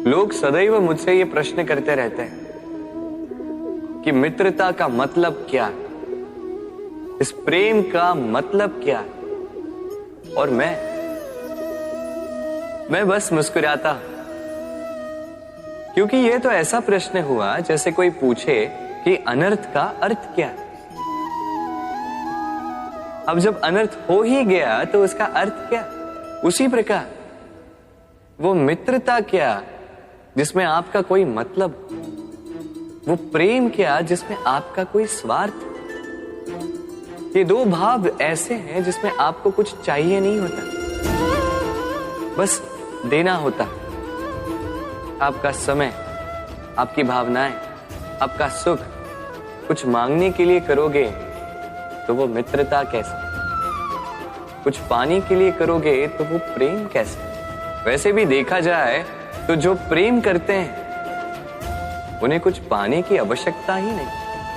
लोग सदैव मुझसे ये प्रश्न करते रहते हैं कि मित्रता का मतलब क्या है, इस प्रेम का मतलब क्या है। और मैं बस मुस्कुराता हूं, क्योंकि ये तो ऐसा प्रश्न हुआ जैसे कोई पूछे कि अनर्थ का अर्थ क्या है। अब जब अनर्थ हो ही गया तो उसका अर्थ क्या? उसी प्रकार वो मित्रता क्या जिसमें आपका कोई मतलब, वो प्रेम क्या जिसमें आपका कोई स्वार्थ। ये दो भाव ऐसे हैं जिसमें आपको कुछ चाहिए नहीं होता, बस देना होता। आपका समय, आपकी भावनाएं, आपका सुख कुछ मांगने के लिए करोगे तो वो मित्रता कैसे? कुछ पाने के लिए करोगे तो वो प्रेम कैसे? वैसे भी देखा जाए तो जो प्रेम करते हैं उन्हें कुछ पाने की आवश्यकता ही नहीं,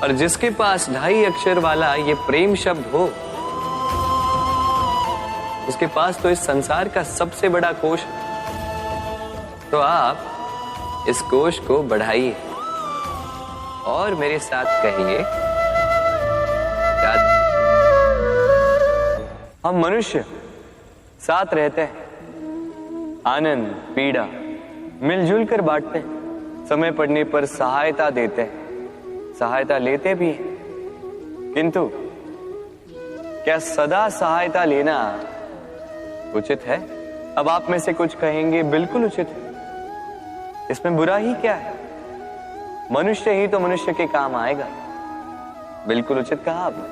और जिसके पास 2.5 अक्षर वाला ये प्रेम शब्द हो उसके पास तो इस संसार का सबसे बड़ा कोश है। तो आप इस कोश को बढ़ाइए और मेरे साथ कहिए, हम मनुष्य साथ रहते हैं, आनंद पीड़ा मिलजुल कर बांटते हैं, समय पड़ने पर सहायता देते हैं, सहायता लेते भी हैं। किंतु क्या सदा सहायता लेना उचित है? अब आप में से कुछ कहेंगे बिल्कुल उचित है, इसमें बुरा ही क्या है, मनुष्य ही तो मनुष्य के काम आएगा। बिल्कुल उचित कहा आपने,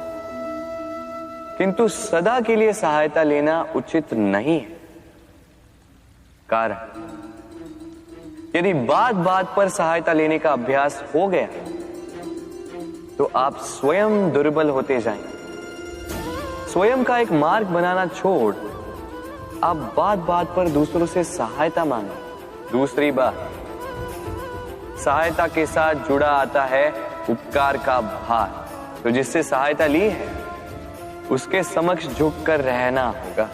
किंतु सदा के लिए सहायता लेना उचित नहीं है। कारण, यदि बात बात पर सहायता लेने का अभ्यास हो गया तो आप स्वयं दुर्बल होते जाएंगे। स्वयं का एक मार्ग बनाना छोड़ आप बात बात पर दूसरों से सहायता मांगे। दूसरी बात, सहायता के साथ जुड़ा आता है उपकार का भार, तो जिससे सहायता ली है उसके समक्ष झुककर रहना होगा।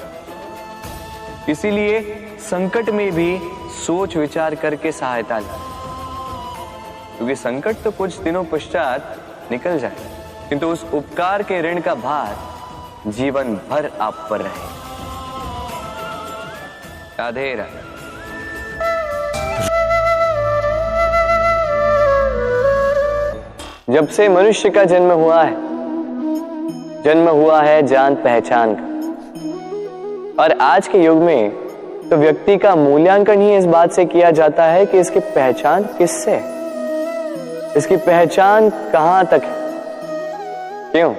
इसीलिए संकट में भी सोच विचार करके सहायता लें, क्योंकि संकट तो कुछ दिनों पश्चात निकल जाए, किंतु उस उपकार के ऋण का भार जीवन भर आप पर रहे। राधे राधे। जब से मनुष्य का जन्म हुआ है जान पहचान का, और आज के युग में तो व्यक्ति का मूल्यांकन ही इस बात से किया जाता है कि इसकी पहचान किससे है, इसकी पहचान कहां तक है। क्यों?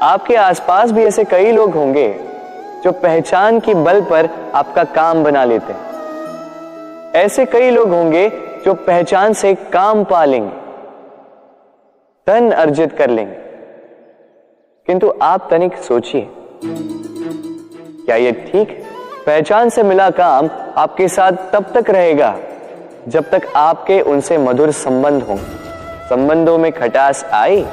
आपके आसपास भी ऐसे कई लोग होंगे जो पहचान की बल पर आपका काम बना लेते हैं। ऐसे कई लोग होंगे जो पहचान से काम पा लेंगे, धन अर्जित कर लेंगे। किंतु आप तनिक सोचिए, क्या ये ठीक है? पहचान से मिला काम आपके साथ तब तक रहेगा जब तक आपके उनसे मधुर संबंध हों। संबंधों में खटास आई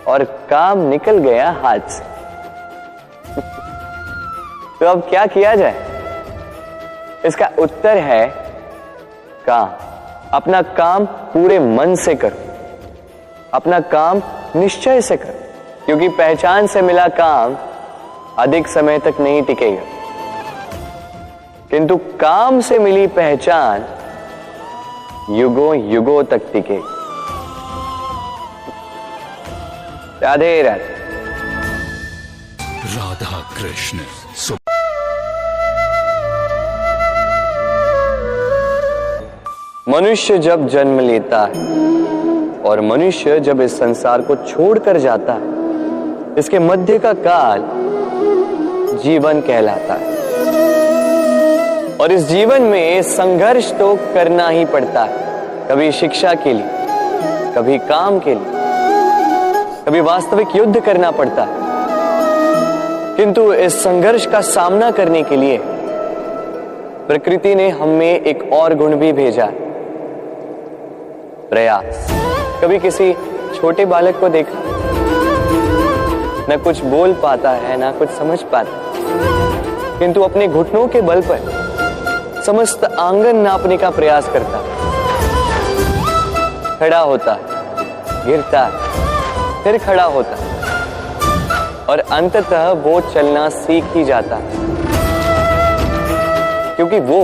और काम निकल गया हाथ से। तो अब क्या किया जाए? इसका उत्तर है काम। अपना काम पूरे मन से करो, अपना काम निश्चय से करो, क्योंकि पहचान से मिला काम अधिक समय तक नहीं टिकेगा, किंतु काम से मिली पहचान युगों युगों तक टिकेगी। राधे राधे। राधा कृष्ण। मनुष्य जब जन्म लेता है और मनुष्य जब इस संसार को छोड़कर जाता है, इसके मध्य का काल जीवन कहलाता है। और इस जीवन में संघर्ष तो करना ही पड़ता है, कभी शिक्षा के लिए, कभी काम के लिए, कभी वास्तविक युद्ध करना पड़ता है। किंतु इस संघर्ष का सामना करने के लिए प्रकृति ने हमें एक और गुण भी भेजा, प्रयास। कभी किसी छोटे बालक को देखा, न कुछ बोल पाता है, ना कुछ समझ पाता, किंतु अपने घुटनों के बल पर समस्त आंगन नापने का प्रयास करता है। खड़ा होता है, गिरता है, फिर खड़ा होता है और अंततः वो चलना सीख ही जाता है, क्योंकि वो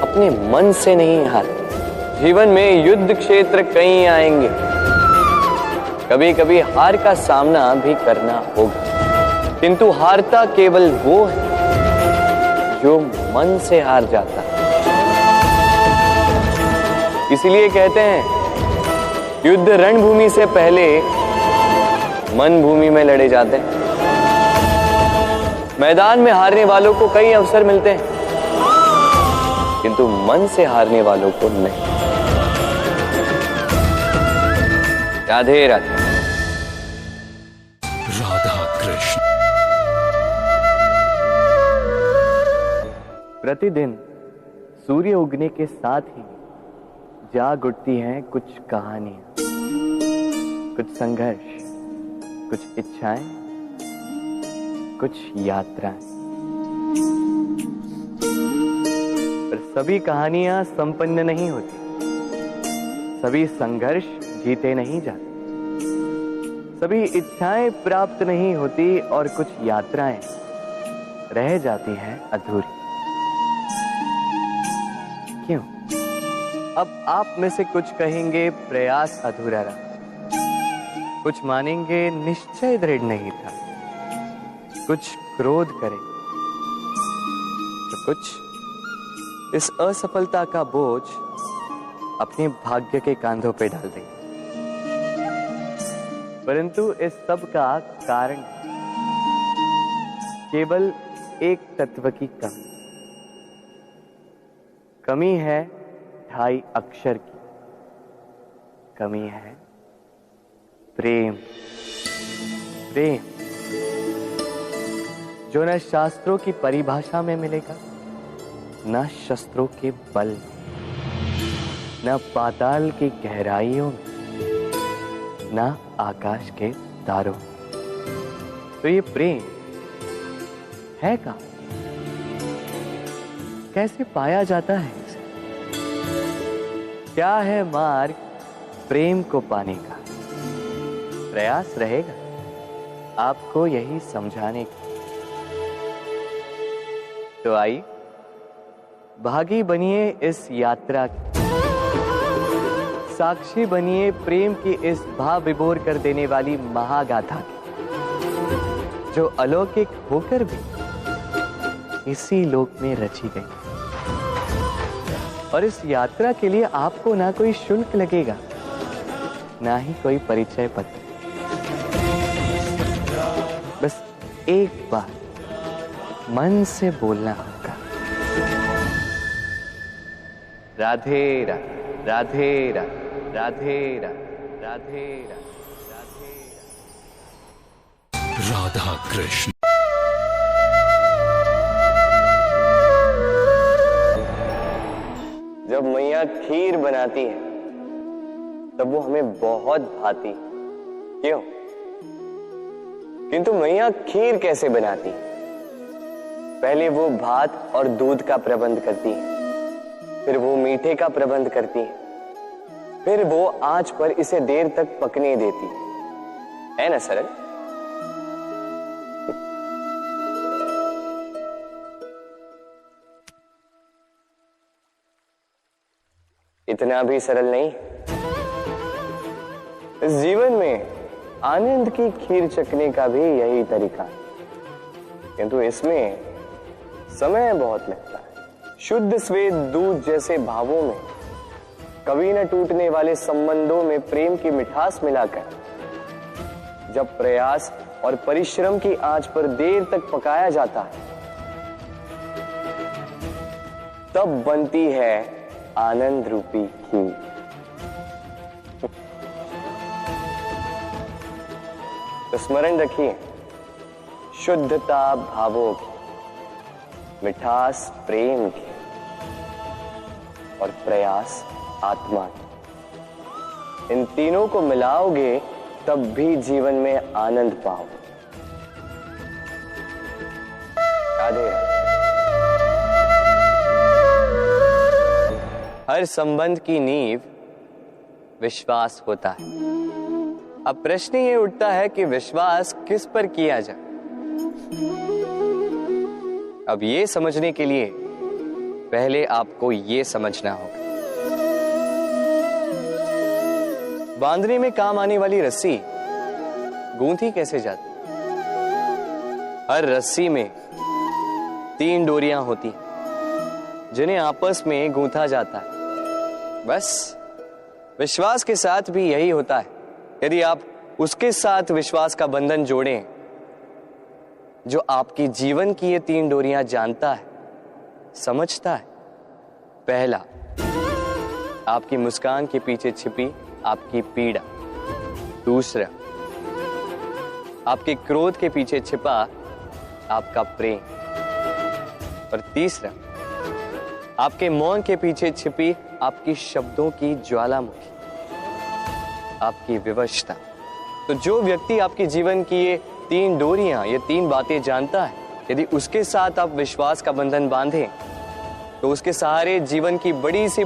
अपने मन से नहीं हारता। जीवन में युद्ध क्षेत्र कई आएंगे, कभी कभी हार का सामना भी करना होगा, किंतु हारता केवल वो है जो मन से हार जाता है। इसीलिए कहते हैं युद्ध रणभूमि से पहले मन भूमि में लड़े जाते हैं। मैदान में हारने वालों को कई अवसर मिलते हैं, किंतु मन से हारने वालों को नहीं। राधे राधे। राधा कृष्ण। प्रतिदिन सूर्य उगने के साथ ही जाग उठती हैं कुछ कहानियां, कुछ संघर्ष, कुछ इच्छाएं, कुछ यात्राएं। पर सभी कहानियां संपन्न नहीं होती, सभी संघर्ष जीते नहीं जाते, सभी इच्छाएं प्राप्त नहीं होती और कुछ यात्राएं रह जाती हैं अधूरी। क्यों? अब आप में से कुछ कहेंगे प्रयास अधूरा रहा, कुछ मानेंगे निश्चय दृढ़ नहीं था, कुछ क्रोध करेंगे, तो कुछ इस असफलता का बोझ अपने भाग्य के कांधों पे डाल देंगे। परंतु इस सब का कारण केवल एक तत्व की कमी है 2.5 अक्षर की कमी है, प्रेम। प्रेम जो न शास्त्रों की परिभाषा में मिलेगा, न शस्त्रों के बल, न पाताल की गहराइयों में, न आकाश के तारों। तो ये प्रेम है कहाँ? कैसे पाया जाता है इसे? क्या है मार्ग प्रेम को पाने का? प्रयास रहेगा आपको यही समझाने का। तो आइए भागी बनिए इस यात्रा की, साक्षी बनिए प्रेम की इस भाव विभोर कर देने वाली महागाथा की, जो अलौकिक होकर भी इसी लोक में रची गई। और इस यात्रा के लिए आपको ना कोई शुल्क लगेगा, ना ही कोई परिचय पत्र। बस एक बार मन से बोलना होगा, राधे राधे, राधे राधे, राधे राधे, राधे राधे, राधा कृष्ण। जब मैया खीर बनाती है तब वो हमें बहुत भाती। क्यों? किंतु मैया खीर कैसे बनाती? पहले वो भात और दूध का प्रबंध करती है, फिर वो मीठे का प्रबंध करती है, फिर वो आंच पर इसे देर तक पकने देती है ना सरल? इतना भी सरल नहीं। इस जीवन में आनंद की खीर चखने का भी यही तरीका है, किंतु इसमें समय बहुत लगता है। शुद्ध श्वेत दूध जैसे भावों में, कभी न टूटने वाले संबंधों में प्रेम की मिठास मिलाकर जब प्रयास और परिश्रम की आंच पर देर तक पकाया जाता है, तब बनती है आनंद रूपी खीर। तो स्मरण रखिए, शुद्धता भावों की, मिठास प्रेम की और प्रयास आत्मा की, इन तीनों को मिलाओगे तब भी जीवन में आनंद पाओगे। राधे राधे। हर संबंध की नींव विश्वास होता है। अब प्रश्न ये उठता है कि विश्वास किस पर किया जाए। अब ये समझने के लिए पहले आपको ये समझना होगा, बांधने में काम आने वाली रस्सी गूंथी कैसे जाती। हर रस्सी में 3 डोरियां होती जिन्हें आपस में गूंथा जाता है। बस विश्वास के साथ भी यही होता है। यदि आप उसके साथ विश्वास का बंधन जोड़ें जो आपकी जीवन की ये 3 डोरियां जानता है, समझता है। पहला, आपकी मुस्कान के पीछे छिपी आपकी पीड़ा। दूसरा, आपके क्रोध के पीछे छिपा आपका प्रेम। और तीसरा, आपके मौन के पीछे छिपी आपकी शब्दों की ज्वालामुखी, आपकी विवशता। तो जो व्यक्ति आपके जीवन की ये 3 डोरियां, ये 3 बातें जानता है, यदि उसके साथ आप विश्वास का बंधन बांधें तो उसके सहारे जीवन की बड़ी सी